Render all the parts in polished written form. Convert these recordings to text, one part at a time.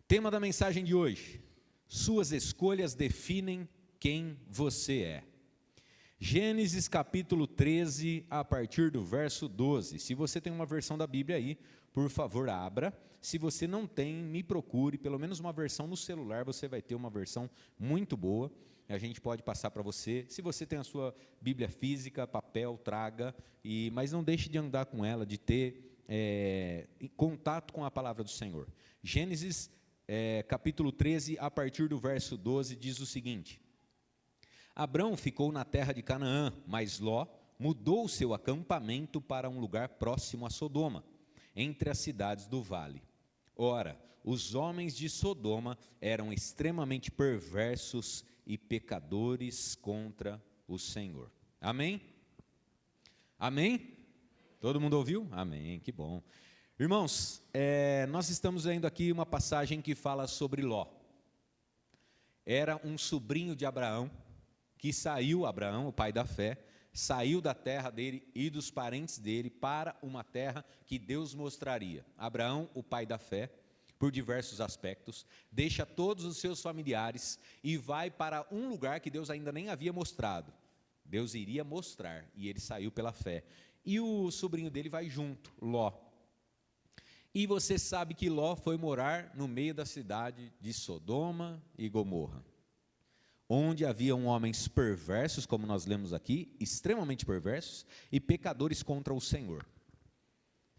Tema da mensagem de hoje: suas escolhas definem quem você é. Gênesis capítulo 13, a partir do verso 12. Se você tem uma versão da Bíblia aí, por favor, abra. Se você não tem, me procure, pelo menos uma versão no celular, você vai ter uma versão muito boa. A gente pode passar para você. Se você tem a sua Bíblia física, papel, traga, mas não deixe de andar com ela, de ter contato com a palavra do Senhor. Gênesis capítulo 13, a partir do verso 12, diz o seguinte: Abrão ficou na terra de Canaã, mas Ló mudou seu acampamento para um lugar próximo a Sodoma, entre as cidades do vale. Ora, os homens de Sodoma eram extremamente perversos e pecadores contra o Senhor. Amém? Amém? Todo mundo ouviu? Amém, que bom. Irmãos, nós estamos vendo aqui uma passagem que fala sobre Ló. Era um sobrinho de Abraão, que saiu, Abraão, o pai da fé, saiu da terra dele e dos parentes dele para uma terra que Deus mostraria. Abraão, o pai da fé, por diversos aspectos, deixa todos os seus familiares e vai para um lugar que Deus ainda nem havia mostrado. Deus iria mostrar, e ele saiu pela fé. E o sobrinho dele vai junto, Ló. E você sabe que Ló foi morar no meio da cidade de Sodoma e Gomorra, onde haviam homens perversos, como nós lemos aqui, extremamente perversos, e pecadores contra o Senhor.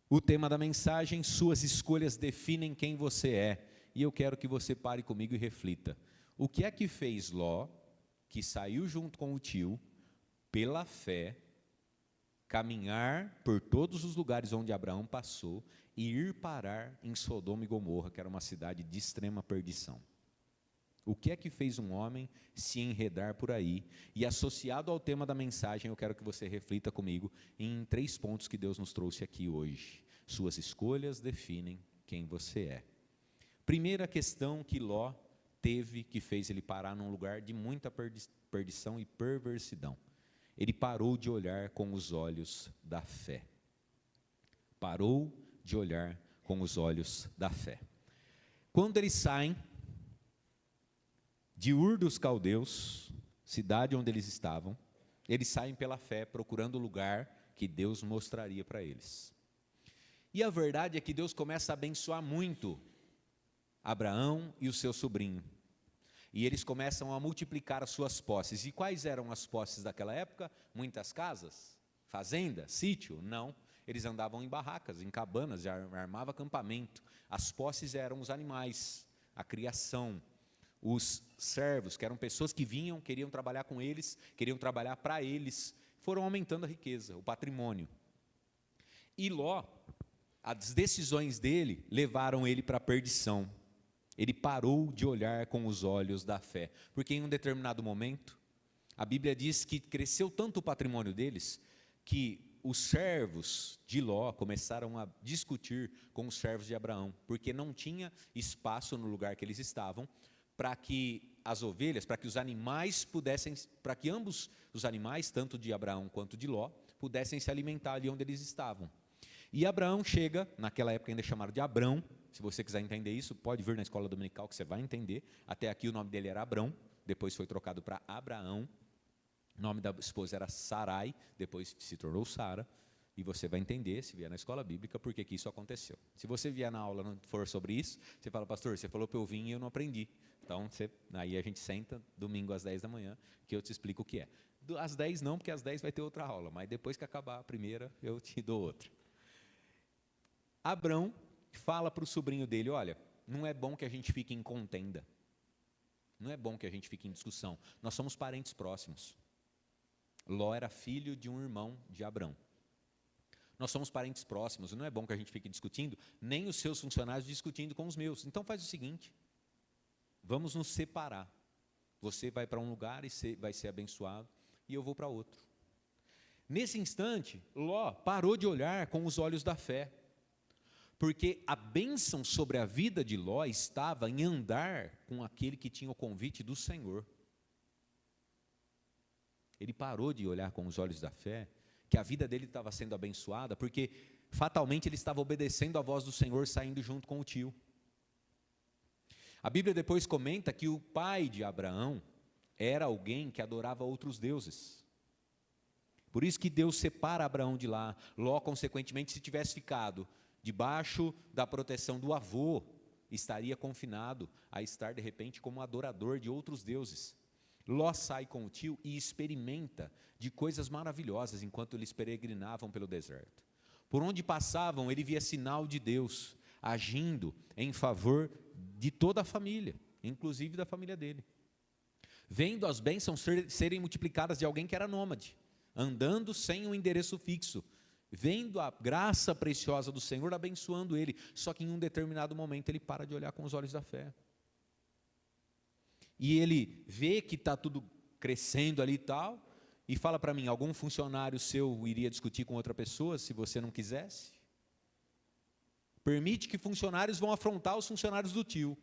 O tema da mensagem: suas escolhas definem quem você é. E eu quero que você pare comigo e reflita. O que é que fez Ló, que saiu junto com o tio, pela fé, caminhar por todos os lugares onde Abraão passou e ir parar em Sodoma e Gomorra, que era uma cidade de extrema perdição? O que é que fez um homem se enredar por aí? E associado ao tema da mensagem, eu quero que você reflita comigo em 3 pontos que Deus nos trouxe aqui hoje. Suas escolhas definem quem você é. Primeira questão que Ló teve, que fez ele parar num lugar de muita perdição e perversidão. Ele parou de olhar com os olhos da fé. Parou de olhar com os olhos da fé. Quando eles saem de Ur dos Caldeus, cidade onde eles estavam, eles saem pela fé, procurando o lugar que Deus mostraria para eles. E a verdade é que Deus começa a abençoar muito Abraão e o seu sobrinho. E eles começam a multiplicar as suas posses. E quais eram as posses daquela época? Muitas casas, fazenda, sítio? Não. Eles andavam em barracas, em cabanas, armavam acampamento. As posses eram os animais, a criação, os servos, que eram pessoas que vinham, queriam trabalhar com eles, queriam trabalhar para eles, foram aumentando a riqueza, o patrimônio. E Ló, as decisões dele levaram ele para a perdição. Ele parou de olhar com os olhos da fé, porque em um determinado momento, a Bíblia diz que cresceu tanto o patrimônio deles, que os servos de Ló começaram a discutir com os servos de Abraão, porque não tinha espaço no lugar que eles estavam, para que as ovelhas, para que os animais pudessem, para que ambos os animais, tanto de Abraão quanto de Ló, pudessem se alimentar ali onde eles estavam. E Abraão chega, naquela época ainda chamaram de Abrão. Se você quiser entender isso, pode vir na escola dominical que você vai entender. Até aqui o nome dele era Abrão, depois foi trocado para Abraão. O nome da esposa era Sarai, depois se tornou Sara. E você vai entender, se vier na escola bíblica, por que isso aconteceu. Se você vier na aula e não for sobre isso, você fala: pastor, você falou para eu vir e eu não aprendi. Então, aí a gente senta, domingo às 10 da manhã, que eu te explico o que é. Às 10 não, porque às 10 vai ter outra aula, mas depois que acabar a primeira, eu te dou outra. Abrão fala para o sobrinho dele: olha, não é bom que a gente fique em contenda, não é bom que a gente fique em discussão, nós somos parentes próximos. Ló era filho de um irmão de Abrão. Nós somos parentes próximos, não é bom que a gente fique discutindo, nem os seus funcionários discutindo com os meus. Então faz o seguinte, vamos nos separar. Você vai para um lugar e vai ser abençoado, e eu vou para outro. Nesse instante, Ló parou de olhar com os olhos da fé, porque a bênção sobre a vida de Ló estava em andar com aquele que tinha o convite do Senhor. Ele parou de olhar com os olhos da fé, que a vida dele estava sendo abençoada, porque fatalmente ele estava obedecendo a voz do Senhor, saindo junto com o tio. A Bíblia depois comenta que o pai de Abraão era alguém que adorava outros deuses. Por isso que Deus separa Abraão de lá. Ló, consequentemente, se tivesse ficado debaixo da proteção do avô, estaria confinado a estar, de repente, como adorador de outros deuses. Ló sai com o tio e experimenta de coisas maravilhosas enquanto eles peregrinavam pelo deserto. Por onde passavam, ele via sinal de Deus agindo em favor de toda a família, inclusive da família dele. Vendo as bênçãos serem multiplicadas de alguém que era nômade, andando sem um endereço fixo, vendo a graça preciosa do Senhor abençoando ele, só que em um determinado momento ele para de olhar com os olhos da fé. E ele vê que está tudo crescendo ali e tal, e fala para mim, algum funcionário seu iria discutir com outra pessoa se você não quisesse? Permite que funcionários vão afrontar os funcionários do tio.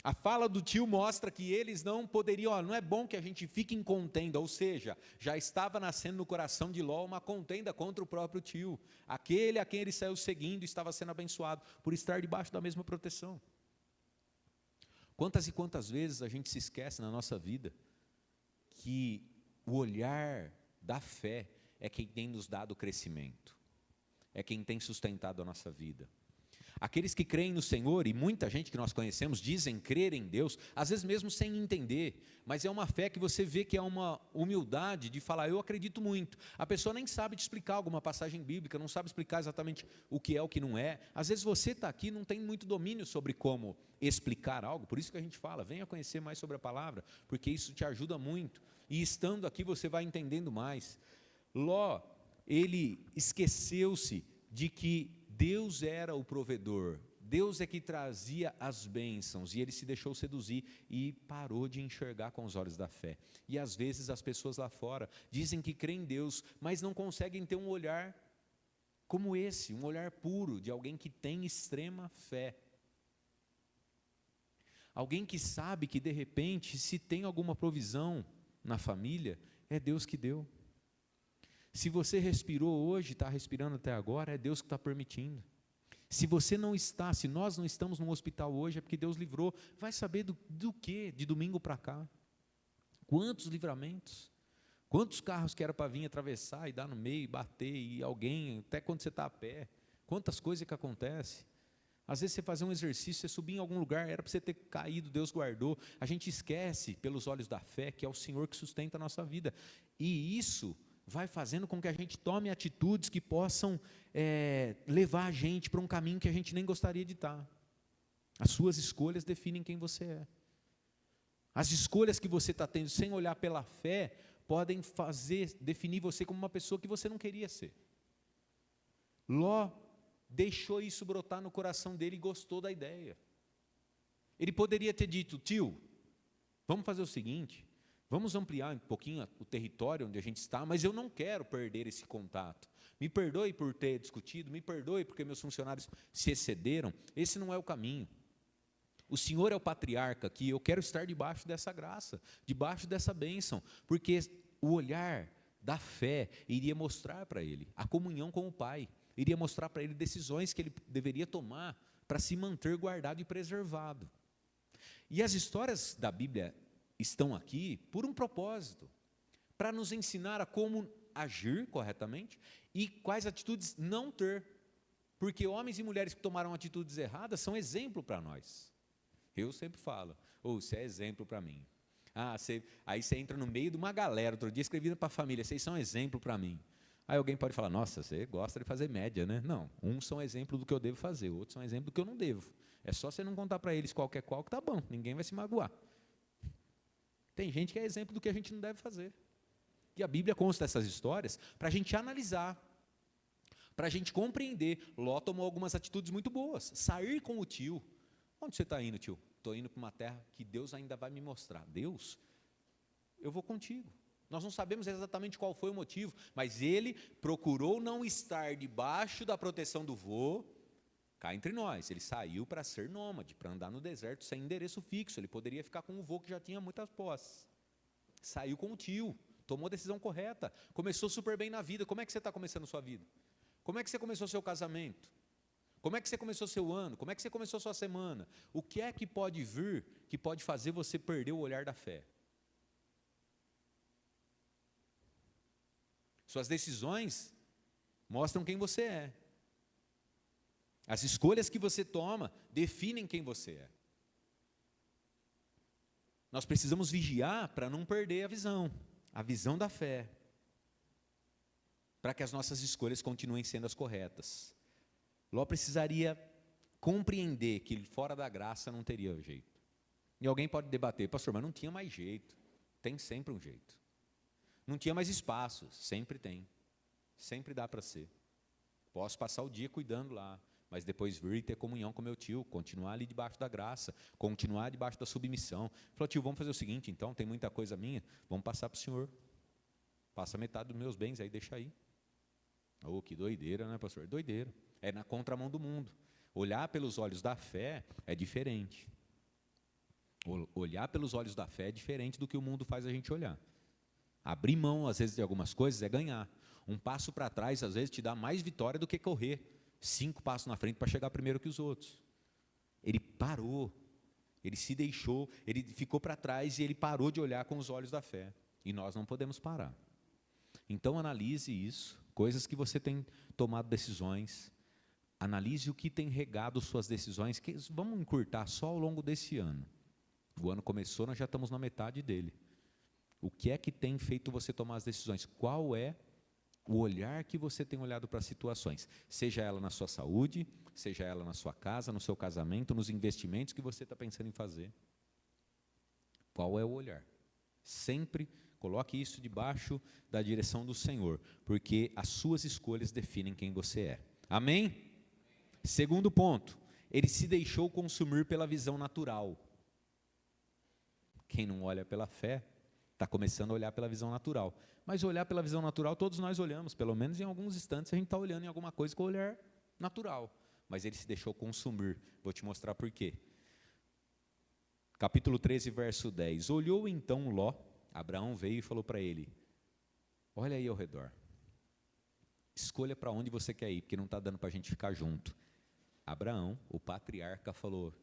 A fala do tio mostra que eles não poderiam, não é bom que a gente fique em contenda, ou seja, já estava nascendo no coração de Ló uma contenda contra o próprio tio. Aquele a quem ele saiu seguindo estava sendo abençoado por estar debaixo da mesma proteção. Quantas e quantas vezes a gente se esquece na nossa vida que o olhar da fé é quem tem nos dado o crescimento, é quem tem sustentado a nossa vida. Aqueles que creem no Senhor, e muita gente que nós conhecemos, dizem crer em Deus, às vezes mesmo sem entender, mas é uma fé que você vê que é uma humildade de falar, eu acredito muito. A pessoa nem sabe te explicar alguma passagem bíblica, não sabe explicar exatamente o que é, o que não é. Às vezes você está aqui e não tem muito domínio sobre como explicar algo, por isso que a gente fala, venha conhecer mais sobre a palavra, porque isso te ajuda muito, e estando aqui você vai entendendo mais. Ló, ele esqueceu-se de que Deus era o provedor, Deus é que trazia as bênçãos, e ele se deixou seduzir e parou de enxergar com os olhos da fé. E às vezes as pessoas lá fora dizem que creem em Deus, mas não conseguem ter um olhar como esse, um olhar puro de alguém que tem extrema fé. Alguém que sabe que de repente, se tem alguma provisão na família, é Deus que deu. Se você respirou hoje, está respirando até agora, é Deus que está permitindo. Se você não está, se nós não estamos no hospital hoje, é porque Deus livrou. Vai saber do quê? De domingo para cá. Quantos livramentos? Quantos carros que era para vir atravessar e dar no meio, e bater, e alguém, até quando você está a pé. Quantas coisas que acontecem. Às vezes você fazer um exercício, você subir em algum lugar, era para você ter caído, Deus guardou. A gente esquece, pelos olhos da fé, que é o Senhor que sustenta a nossa vida. E isso vai fazendo com que a gente tome atitudes que possam levar a gente para um caminho que a gente nem gostaria de estar. As suas escolhas definem quem você é. As escolhas que você está tendo sem olhar pela fé podem definir você como uma pessoa que você não queria ser. Ló deixou isso brotar no coração dele e gostou da ideia. Ele poderia ter dito, tio, vamos fazer o seguinte, vamos ampliar um pouquinho o território onde a gente está, mas eu não quero perder esse contato. Me perdoe por ter discutido, me perdoe porque meus funcionários se excederam. Esse não é o caminho. O Senhor é o patriarca aqui, eu quero estar debaixo dessa graça, debaixo dessa bênção, porque o olhar da fé iria mostrar para ele a comunhão com o Pai, iria mostrar para ele decisões que ele deveria tomar para se manter guardado e preservado. E as histórias da Bíblia estão aqui por um propósito, para nos ensinar a como agir corretamente e quais atitudes não ter, porque homens e mulheres que tomaram atitudes erradas são exemplo para nós. Eu sempre falo, você é exemplo para mim. Aí você entra no meio de uma galera, outro dia escrevi para a família, vocês são exemplo para mim. Aí alguém pode falar, nossa, você gosta de fazer média, né? Não, uns são exemplo do que eu devo fazer, outros são exemplo do que eu não devo. É só você não contar para eles qual que tá bom, ninguém vai se magoar. Tem gente que é exemplo do que a gente não deve fazer. E a Bíblia consta essas histórias para a gente analisar, para a gente compreender. Ló tomou algumas atitudes muito boas. Sair com o tio. Onde você está indo, tio? Estou indo para uma terra que Deus ainda vai me mostrar. Deus, eu vou contigo. Nós não sabemos exatamente qual foi o motivo, mas ele procurou não estar debaixo da proteção do vô. Cá entre nós, ele saiu para ser nômade, para andar no deserto sem endereço fixo. Ele poderia ficar com o vô que já tinha muitas posses. Saiu com o tio, tomou a decisão correta, começou super bem na vida. Como é que você está começando a sua vida? Como é que você começou o seu casamento? Como é que você começou seu ano? Como é que você começou sua semana? O que é que pode vir que pode fazer você perder o olhar da fé? Suas decisões mostram quem você é. As escolhas que você toma definem quem você é. Nós precisamos vigiar para não perder a visão da fé, para que as nossas escolhas continuem sendo as corretas. Ló precisaria compreender que fora da graça não teria jeito. E alguém pode debater, pastor, mas não tinha mais jeito. Tem sempre um jeito. Não tinha mais espaço, sempre tem. Sempre dá para ser. Posso passar o dia cuidando lá, mas depois vir e ter comunhão com meu tio, continuar ali debaixo da graça, continuar debaixo da submissão. Falou, tio, vamos fazer o seguinte, então, tem muita coisa minha, vamos passar para o senhor. Passa metade dos meus bens, aí deixa aí. Oh, que doideira, né, pastor? Doideira. É na contramão do mundo. Olhar pelos olhos da fé é diferente. Olhar pelos olhos da fé é diferente do que o mundo faz a gente olhar. Abrir mão, às vezes, de algumas coisas é ganhar. Um passo para trás, às vezes, te dá mais vitória do que correr 5 passos na frente para chegar primeiro que os outros. Ele parou, ele se deixou, ele ficou para trás e ele parou de olhar com os olhos da fé. E nós não podemos parar. Então, analise isso, coisas que você tem tomado decisões, analise o que tem regado suas decisões, que vamos encurtar só ao longo desse ano. O ano começou, nós já estamos na metade dele. O que é que tem feito você tomar as decisões? Qual é o olhar que você tem olhado para as situações? Seja ela na sua saúde, seja ela na sua casa, no seu casamento, nos investimentos que você está pensando em fazer. Qual é o olhar? Sempre coloque isso debaixo da direção do Senhor, porque as suas escolhas definem quem você é. Amém? Segundo ponto, ele se deixou consumir pela visão natural. Quem não olha pela fé, está começando a olhar pela visão natural. Mas olhar pela visão natural, todos nós olhamos, pelo menos em alguns instantes a gente está olhando em alguma coisa com o olhar natural. Mas ele se deixou consumir. Vou te mostrar por quê. Capítulo 13, verso 10. Olhou então Ló, Abraão veio e falou para ele, olha aí ao redor, escolha para onde você quer ir, porque não está dando para a gente ficar junto. Abraão, o patriarca, falou,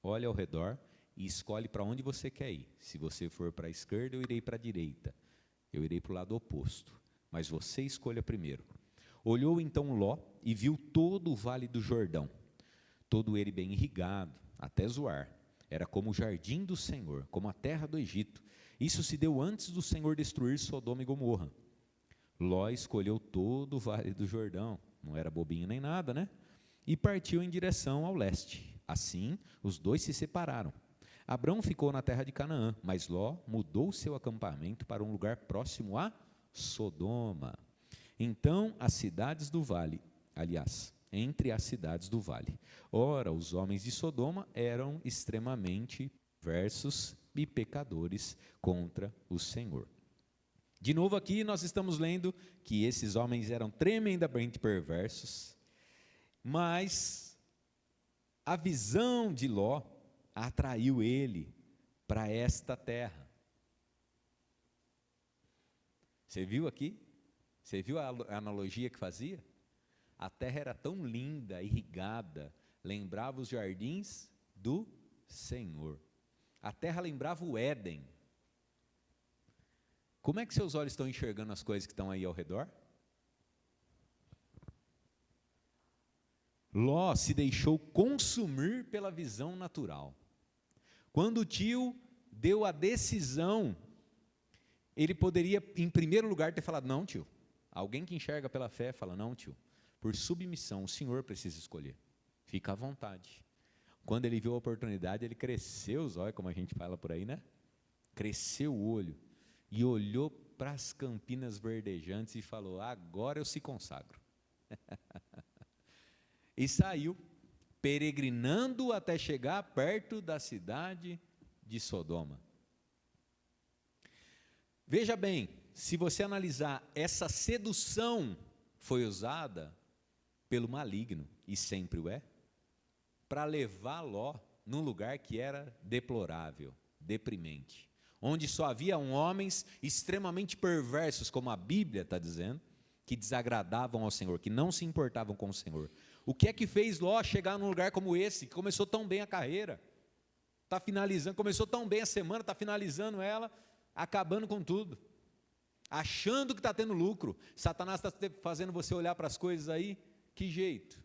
olha ao redor e escolhe para onde você quer ir. Se você for para a esquerda, eu irei para a direita. Eu irei para o lado oposto. Mas você escolha primeiro. Olhou então Ló e viu todo o vale do Jordão, todo ele bem irrigado, até Zoar. Era como o jardim do Senhor, como a terra do Egito. Isso se deu antes do Senhor destruir Sodoma e Gomorra. Ló escolheu todo o vale do Jordão, não era bobinho nem nada, né? E partiu em direção ao leste. Assim, os dois se separaram. Abrão ficou na terra de Canaã, mas Ló mudou seu acampamento para um lugar próximo a Sodoma. Então, as cidades do vale, entre as cidades do vale. Ora, os homens de Sodoma eram extremamente perversos e pecadores contra o Senhor. De novo aqui nós estamos lendo que esses homens eram tremendamente perversos, mas a visão de Ló atraiu ele para esta terra. Você viu aqui? Você viu a analogia que fazia? A terra era tão linda, irrigada, lembrava os jardins do Senhor. A terra lembrava o Éden. Como é que seus olhos estão enxergando as coisas que estão aí ao redor? Ló se deixou consumir pela visão natural. Quando o tio deu a decisão, ele poderia, em primeiro lugar, ter falado, não, tio. Alguém que enxerga pela fé fala, não, tio, por submissão, o senhor precisa escolher. Fica à vontade. Quando ele viu a oportunidade, ele cresceu os olhos, como a gente fala por aí, né? Cresceu o olho e olhou para as campinas verdejantes e falou, agora eu se consagro. E saiu, peregrinando até chegar perto da cidade de Sodoma. Veja bem, se você analisar, essa sedução foi usada pelo maligno, e sempre o é, para levar Ló num lugar que era deplorável, deprimente, onde só havia homens extremamente perversos, como a Bíblia está dizendo, que desagradavam ao Senhor, que não se importavam com o Senhor. O que é que fez Ló chegar num lugar como esse, que começou tão bem a carreira? Está finalizando, começou tão bem a semana, está finalizando ela, acabando com tudo. Achando que está tendo lucro. Satanás está fazendo você olhar para as coisas aí, que jeito?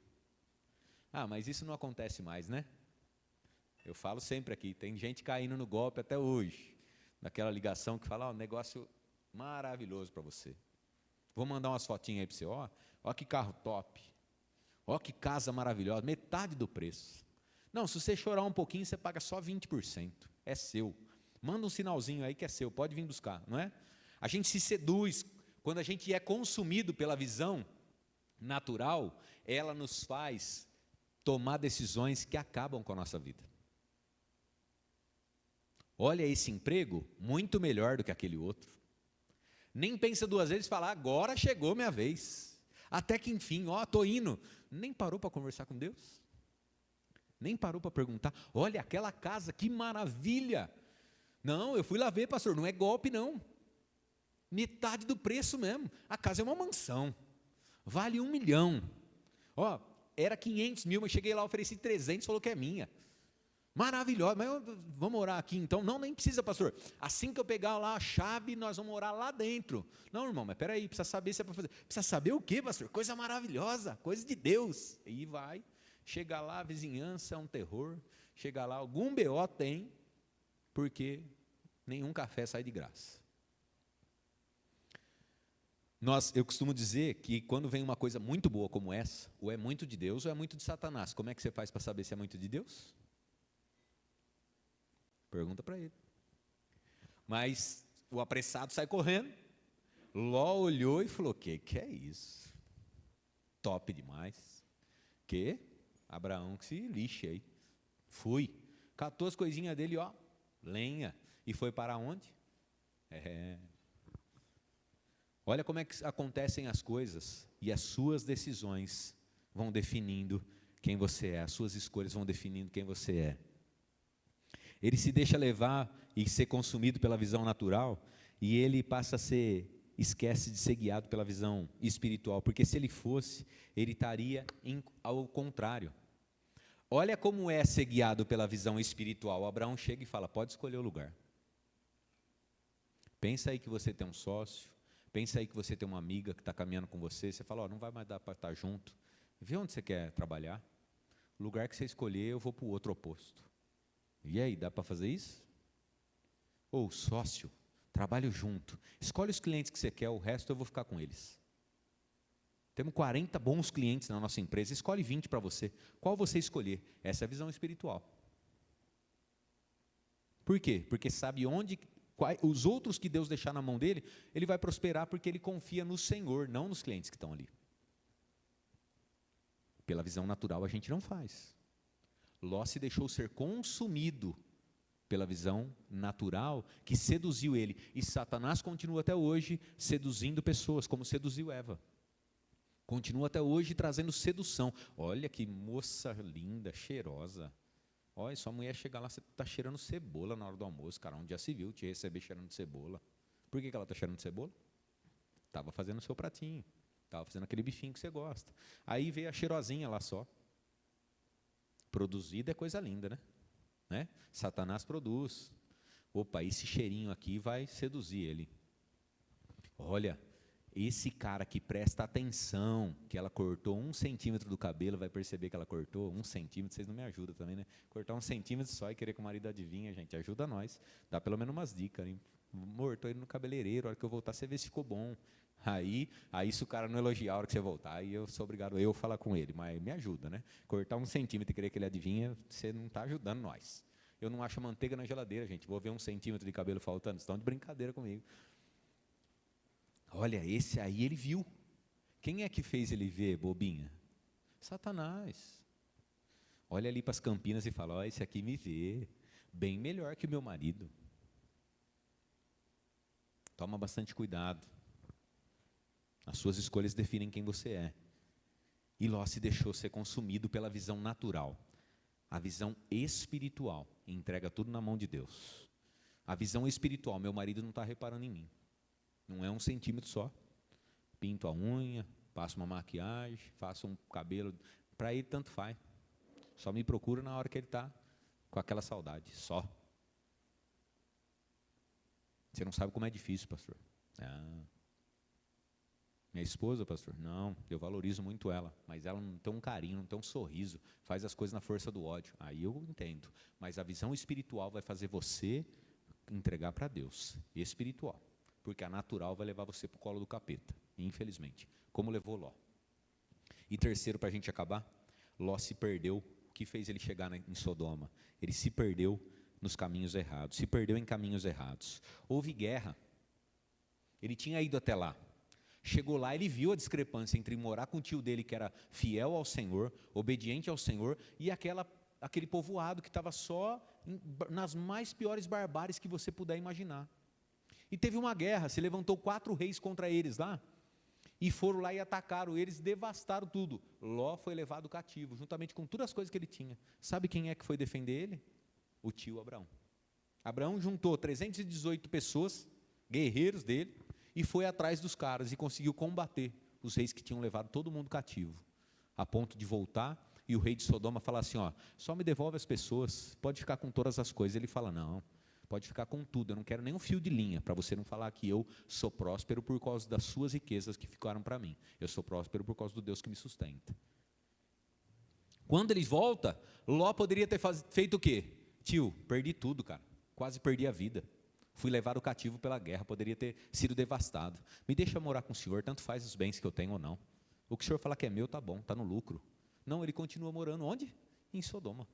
Ah, mas isso não acontece mais, né? Eu falo sempre aqui, tem gente caindo no golpe até hoje. Daquela ligação que fala, ó, negócio maravilhoso para você. Vou mandar umas fotinhas aí para você, ó que carro top. Ó que casa maravilhosa, metade do preço. Não, se você chorar um pouquinho, você paga só 20%. É seu. Manda um sinalzinho aí que é seu, pode vir buscar, não é? A gente se seduz, quando a gente é consumido pela visão natural, ela nos faz tomar decisões que acabam com a nossa vida. Olha esse emprego, muito melhor do que aquele outro. Nem pensa duas vezes e fala, agora chegou minha vez. Até que enfim, estou indo. Nem parou para conversar com Deus? Nem parou para perguntar, olha aquela casa, que maravilha. Não, eu fui lá ver, pastor, não é golpe não. Metade do preço mesmo. A casa é uma mansão. Vale 1 milhão. Era 500 mil, mas cheguei lá, ofereci 300, falou que é minha. Maravilhosa, mas vamos morar aqui então? Não, nem precisa, pastor. Assim que eu pegar lá a chave, nós vamos morar lá dentro. Não, irmão, mas peraí, precisa saber se é para fazer. Precisa saber o quê, pastor? Coisa maravilhosa, coisa de Deus. E vai, chega lá, a vizinhança é um terror. Chega lá, algum BO tem, porque nenhum café sai de graça. Eu costumo dizer que quando vem uma coisa muito boa como essa, ou é muito de Deus ou é muito de Satanás. Como é que você faz para saber se é muito de Deus? Pergunta para ele. Mas o apressado sai correndo. Ló olhou e falou, que é isso? Top demais. Que? Abraão que se lixe aí. Fui. Catou as coisinhas dele, lenha. E foi para onde? Olha como é que acontecem as coisas. E as suas decisões vão definindo quem você é. As suas escolhas vão definindo quem você é. Ele se deixa levar e ser consumido pela visão natural, e ele passa a esquece de ser guiado pela visão espiritual, porque se ele fosse, ele estaria ao contrário. Olha como é ser guiado pela visão espiritual. Abraão chega e fala, pode escolher o lugar. Pensa aí que você tem um sócio, pensa aí que você tem uma amiga que está caminhando com você, você fala, não vai mais dar para estar junto, vê onde você quer trabalhar, o lugar que você escolher eu vou para o outro oposto. E aí, dá para fazer isso? Ou sócio, trabalho junto, escolhe os clientes que você quer, o resto eu vou ficar com eles. Temos 40 bons clientes na nossa empresa, escolhe 20 para você. Qual você escolher? Essa é a visão espiritual. Por quê? Porque sabe os outros que Deus deixar na mão dele, ele vai prosperar porque ele confia no Senhor, não nos clientes que estão ali. Pela visão natural a gente não faz. Ló se deixou ser consumido pela visão natural que seduziu ele. E Satanás continua até hoje seduzindo pessoas, como seduziu Eva. Continua até hoje trazendo sedução. Olha que moça linda, cheirosa. Olha, sua mulher chega lá, você está cheirando cebola na hora do almoço. Cara, onde já se viu te receber cheirando cebola? Por que ela está cheirando cebola? Estava fazendo o seu pratinho. Estava fazendo aquele bifinho que você gosta. Aí veio a cheirosinha lá só. Produzida é coisa linda, né? Satanás produz. Opa, esse cheirinho aqui vai seduzir ele. Olha, esse cara que presta atenção, que ela cortou 1 centímetro do cabelo, vai perceber que ela cortou 1 centímetro, vocês não me ajudam também, né? Cortar 1 centímetro só e querer que o marido adivinha, gente, ajuda nós. Dá pelo menos umas dicas, hein? Amor, estou indo no cabeleireiro, a hora que eu voltar, você vê se ficou bom. Aí se o cara não elogiar a hora que você voltar, aí eu sou obrigado a falar com ele, mas me ajuda, né? Cortar 1 centímetro e querer que ele adivinha, você não está ajudando nós. Eu não acho manteiga na geladeira, gente. Vou ver 1 centímetro de cabelo faltando, estão de brincadeira comigo. Olha, esse aí ele viu. Quem é que fez ele ver, bobinha? Satanás. Olha ali para as Campinas e fala, esse aqui me vê, bem melhor que o meu marido. Toma bastante cuidado. As suas escolhas definem quem você é. E Ló se deixou ser consumido pela visão natural. A visão espiritual entrega tudo na mão de Deus. A visão espiritual, meu marido não está reparando em mim. Não é 1 centímetro só. Pinto a unha, passo uma maquiagem, faço um cabelo, Para ele tanto faz. Só me procura na hora que ele está com aquela saudade, só. Você não sabe como é difícil, pastor. Minha esposa, pastor, não, eu valorizo muito ela, mas ela não tem um carinho, não tem um sorriso, faz as coisas na força do ódio. Aí eu entendo, mas a visão espiritual vai fazer você entregar para Deus, espiritual, porque a natural vai levar você para o colo do capeta, infelizmente, como levou Ló. E terceiro, para a gente acabar, Ló se perdeu. O que fez ele chegar em Sodoma? Ele se perdeu nos caminhos errados, se perdeu em caminhos errados. Houve guerra, ele tinha ido até lá. Chegou lá, ele viu a discrepância entre morar com o tio dele, que era fiel ao Senhor, obediente ao Senhor, e aquele povoado que estava só nas mais piores barbáries que você puder imaginar. E teve uma guerra, se levantou 4 reis contra eles lá, e foram lá e atacaram eles, devastaram tudo. Ló foi levado cativo, juntamente com todas as coisas que ele tinha. Sabe quem é que foi defender ele? O tio Abraão. Abraão juntou 318 pessoas, guerreiros dele, e foi atrás dos caras e conseguiu combater os reis que tinham levado todo mundo cativo, a ponto de voltar e o rei de Sodoma falar assim, só me devolve as pessoas, pode ficar com todas as coisas. Ele fala, não, pode ficar com tudo, eu não quero nem um fio de linha, para você não falar que eu sou próspero por causa das suas riquezas que ficaram para mim, eu sou próspero por causa do Deus que me sustenta. Quando ele volta, Ló poderia ter feito o quê? Tio, perdi tudo, cara, quase perdi a vida. Fui levado cativo pela guerra, poderia ter sido devastado. Me deixa morar com o senhor, tanto faz os bens que eu tenho ou não. O que o senhor falar que é meu, tá bom, tá no lucro. Não, ele continua morando onde? Em Sodoma.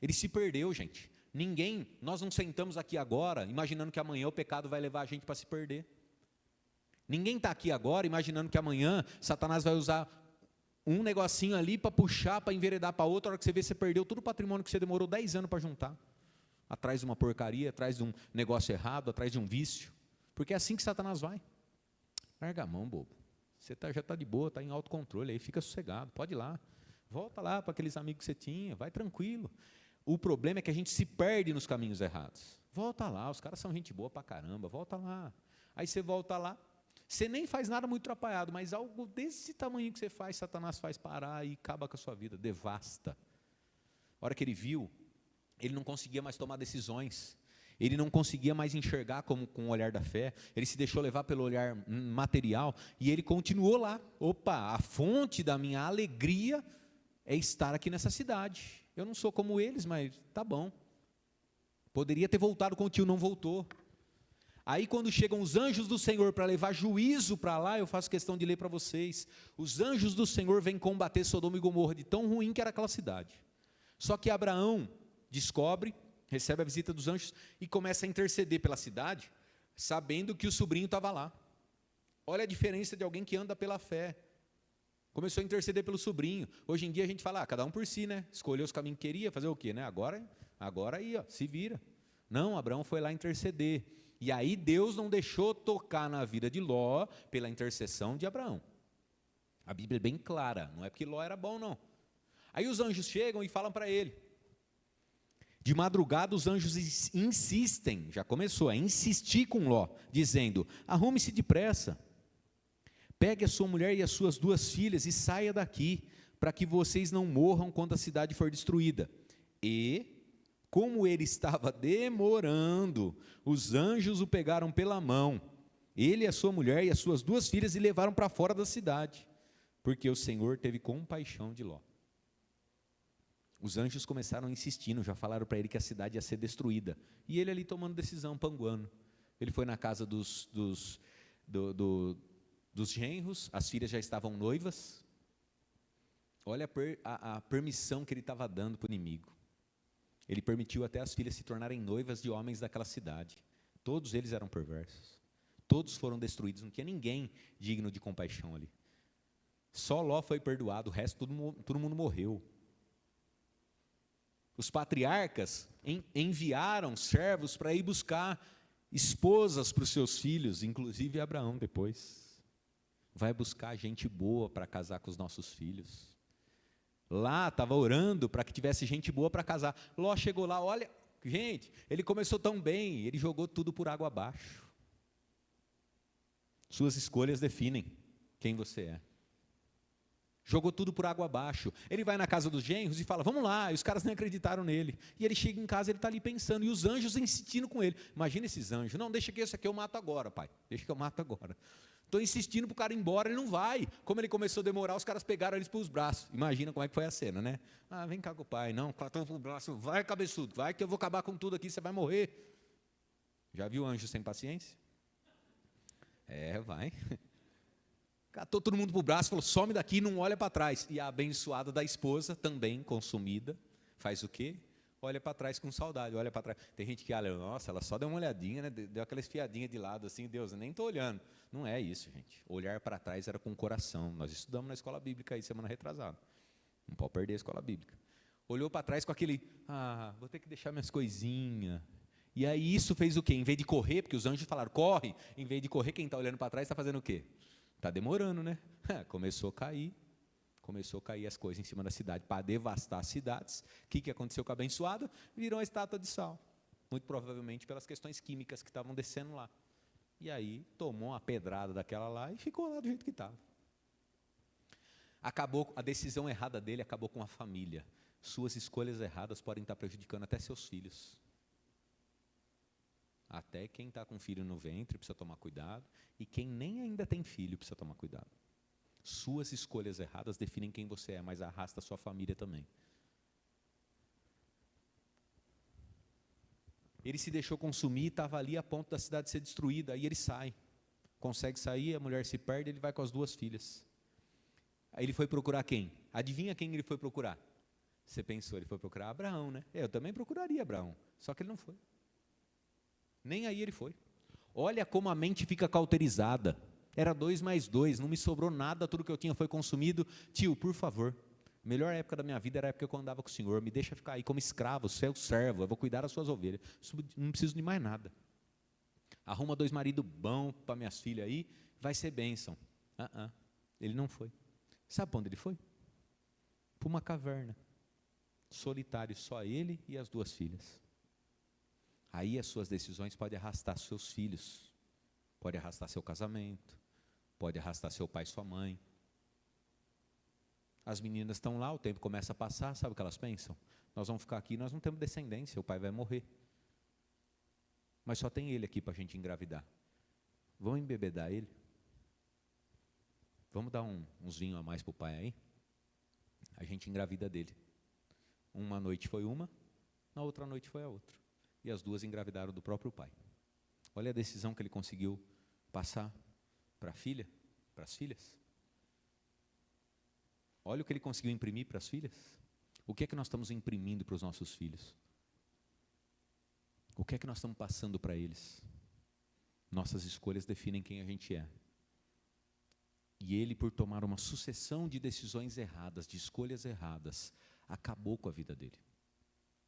Ele se perdeu, gente. Nós não sentamos aqui agora, imaginando que amanhã o pecado vai levar a gente para se perder. Ninguém está aqui agora, imaginando que amanhã Satanás vai usar um negocinho ali para puxar, para enveredar para outra, a hora que você vê, você perdeu todo o patrimônio que você demorou 10 anos para juntar. Atrás de uma porcaria, atrás de um negócio errado, atrás de um vício, porque é assim que Satanás vai. Larga a mão, bobo, você já está de boa, está em autocontrole, aí fica sossegado, pode ir lá, volta lá para aqueles amigos que você tinha, vai tranquilo. O problema é que a gente se perde nos caminhos errados. Volta lá, os caras são gente boa pra caramba, volta lá. Aí você volta lá, você nem faz nada muito atrapalhado, mas algo desse tamanho que você faz, Satanás faz parar e acaba com a sua vida, devasta. A hora que ele viu, ele não conseguia mais tomar decisões, ele não conseguia mais enxergar com o olhar da fé, ele se deixou levar pelo olhar material, e ele continuou lá. Opa, a fonte da minha alegria é estar aqui nessa cidade. Eu não sou como eles, mas tá bom. Poderia ter voltado com o tio, não voltou. Aí quando chegam os anjos do Senhor para levar juízo para lá, eu faço questão de ler para vocês, os anjos do Senhor vêm combater Sodoma e Gomorra, de tão ruim que era aquela cidade. Só que Abraão descobre, recebe a visita dos anjos e começa a interceder pela cidade, sabendo que o sobrinho estava lá. Olha a diferença de alguém que anda pela fé. Começou a interceder pelo sobrinho. Hoje em dia a gente fala, cada um por si, né? Escolheu os caminhos que queria, fazer o quê, né? Agora aí, se vira. Não, Abraão foi lá interceder. E aí Deus não deixou tocar na vida de Ló pela intercessão de Abraão. A Bíblia é bem clara, não é porque Ló era bom, não. Aí os anjos chegam e falam para ele. De madrugada os anjos insistem, já começou a insistir com Ló, dizendo, arrume-se depressa, pegue a sua mulher e as suas 2 filhas e saia daqui, para que vocês não morram quando a cidade for destruída. E, como ele estava demorando, os anjos o pegaram pela mão, ele, a sua mulher e as suas 2 filhas, e levaram para fora da cidade, porque o Senhor teve compaixão de Ló. Os anjos começaram insistindo, já falaram para ele que a cidade ia ser destruída. E ele ali tomando decisão, panguando. Ele foi na casa dos genros, as filhas já estavam noivas. Olha a permissão que ele estava dando para o inimigo. Ele permitiu até as filhas se tornarem noivas de homens daquela cidade. Todos eles eram perversos. Todos foram destruídos, não tinha ninguém digno de compaixão ali. Só Ló foi perdoado, o resto todo mundo morreu. Os patriarcas enviaram servos para ir buscar esposas para os seus filhos, inclusive Abraão depois. Vai buscar gente boa para casar com os nossos filhos. Lá estava orando para que tivesse gente boa para casar. Ló chegou lá, olha, gente, ele começou tão bem, ele jogou tudo por água abaixo. Suas escolhas definem quem você é. Jogou tudo por água abaixo. Ele vai na casa dos genros e fala, vamos lá, e os caras nem acreditaram nele. E ele chega em casa, ele está ali pensando, e os anjos insistindo com ele. Imagina esses anjos, não, deixa que esse aqui eu mato agora, pai, deixa que eu mato agora. Estou insistindo para o cara ir embora, ele não vai. Como ele começou a demorar, os caras pegaram eles pelos braços. Imagina como é que foi a cena, né? Ah, vem cá com o pai, não, clatou o braço, vai cabeçudo, vai que eu vou acabar com tudo aqui, você vai morrer. Já viu anjo sem paciência? Vai. Catou todo mundo para o braço, falou, some daqui, não olha para trás. E a abençoada da esposa, também consumida, faz o quê? Olha para trás com saudade, olha para trás. Tem gente que olha, nossa, ela só deu uma olhadinha, né? Deu aquela espiadinha de lado assim, Deus, eu nem estou olhando. Não é isso, gente. Olhar para trás era com o coração. Nós estudamos na escola bíblica aí, semana retrasada. Não pode perder a escola bíblica. Olhou para trás com aquele, vou ter que deixar minhas coisinhas. E aí isso fez o quê? Em vez de correr, porque os anjos falaram, corre, em vez de correr, quem está olhando para trás está fazendo o quê? Está demorando, né? Começou a cair as coisas em cima da cidade, para devastar as cidades. O que aconteceu com a abençoada? Virou uma estátua de sal. Muito provavelmente pelas questões químicas que estavam descendo lá. E aí tomou uma pedrada daquela lá e ficou lá do jeito que estava. Acabou, a decisão errada dele acabou com a família. Suas escolhas erradas podem estar prejudicando até seus filhos. Até quem está com filho no ventre precisa tomar cuidado, e quem nem ainda tem filho precisa tomar cuidado. Suas escolhas erradas definem quem você é, mas arrasta a sua família também. Ele se deixou consumir, estava ali a ponto da cidade ser destruída, aí ele sai. Consegue sair, a mulher se perde, ele vai com as 2 filhas. Aí ele foi procurar quem? Adivinha quem ele foi procurar? Você pensou, ele foi procurar Abraão, né? Eu também procuraria Abraão, só que ele não foi. Nem aí ele foi. Olha como a mente fica cauterizada. Era 2 mais 2, não me sobrou nada, tudo que eu tinha foi consumido. Tio, por favor, a melhor época da minha vida era a época que eu andava com o Senhor, me deixa ficar aí como escravo, seu servo, eu vou cuidar das suas ovelhas, não preciso de mais nada. Arruma 2 maridos bons para minhas filhas aí, vai ser bênção. Ele não foi. Sabe para onde ele foi? Para uma caverna, solitário, só ele e as 2 filhas. Aí as suas decisões podem arrastar seus filhos, pode arrastar seu casamento, pode arrastar seu pai e sua mãe. As meninas estão lá, o tempo começa a passar, sabe o que elas pensam? Nós vamos ficar aqui, nós não temos descendência, o pai vai morrer. Mas só tem ele aqui para a gente engravidar. Vamos embebedar ele? Vamos dar uns vinhos a mais para o pai aí? A gente engravida dele. Uma noite foi uma, na outra noite foi a outra. E as 2 engravidaram do próprio pai. Olha a decisão que ele conseguiu passar para a filha, para as filhas. Olha o que ele conseguiu imprimir para as filhas. O que é que nós estamos imprimindo para os nossos filhos? O que é que nós estamos passando para eles? Nossas escolhas definem quem a gente é. E ele, por tomar uma sucessão de decisões erradas, de escolhas erradas, acabou com a vida dele.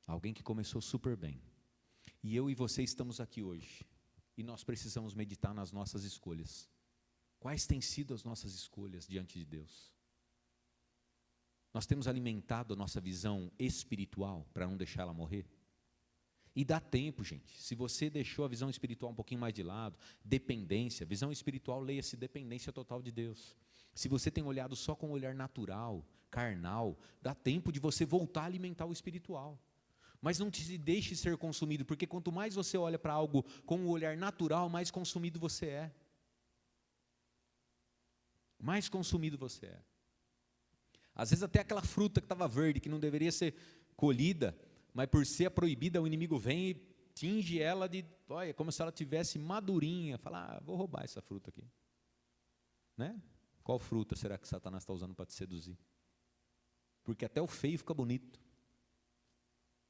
Alguém que começou super bem. E eu e você estamos aqui hoje, e nós precisamos meditar nas nossas escolhas. Quais têm sido as nossas escolhas diante de Deus? Nós temos alimentado a nossa visão espiritual para não deixar ela morrer? E dá tempo, gente. Se você deixou a visão espiritual um pouquinho mais de lado, dependência, visão espiritual, leia-se dependência total de Deus. Se você tem olhado só com um olhar natural, carnal, dá tempo de você voltar a alimentar o espiritual. Mas não se deixe ser consumido, porque quanto mais você olha para algo com um olhar natural, mais consumido você é. Mais consumido você é. Às vezes até aquela fruta que estava verde, que não deveria ser colhida, mas por ser proibida, o inimigo vem e tinge ela de, olha, como se ela tivesse madurinha. Fala, vou roubar essa fruta aqui. Né? Qual fruta será que Satanás está usando para te seduzir? Porque até o feio fica bonito.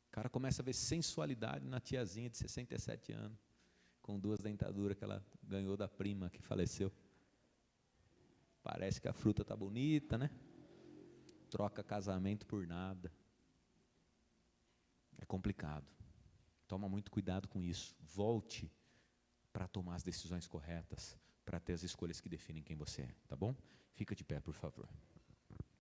O cara começa a ver sensualidade na tiazinha de 67 anos, com 2 dentaduras que ela ganhou da prima que faleceu. Parece que a fruta está bonita, né? Troca casamento por nada. É complicado. Toma muito cuidado com isso. Volte para tomar as decisões corretas, para ter as escolhas que definem quem você é, tá bom? Fica de pé, por favor.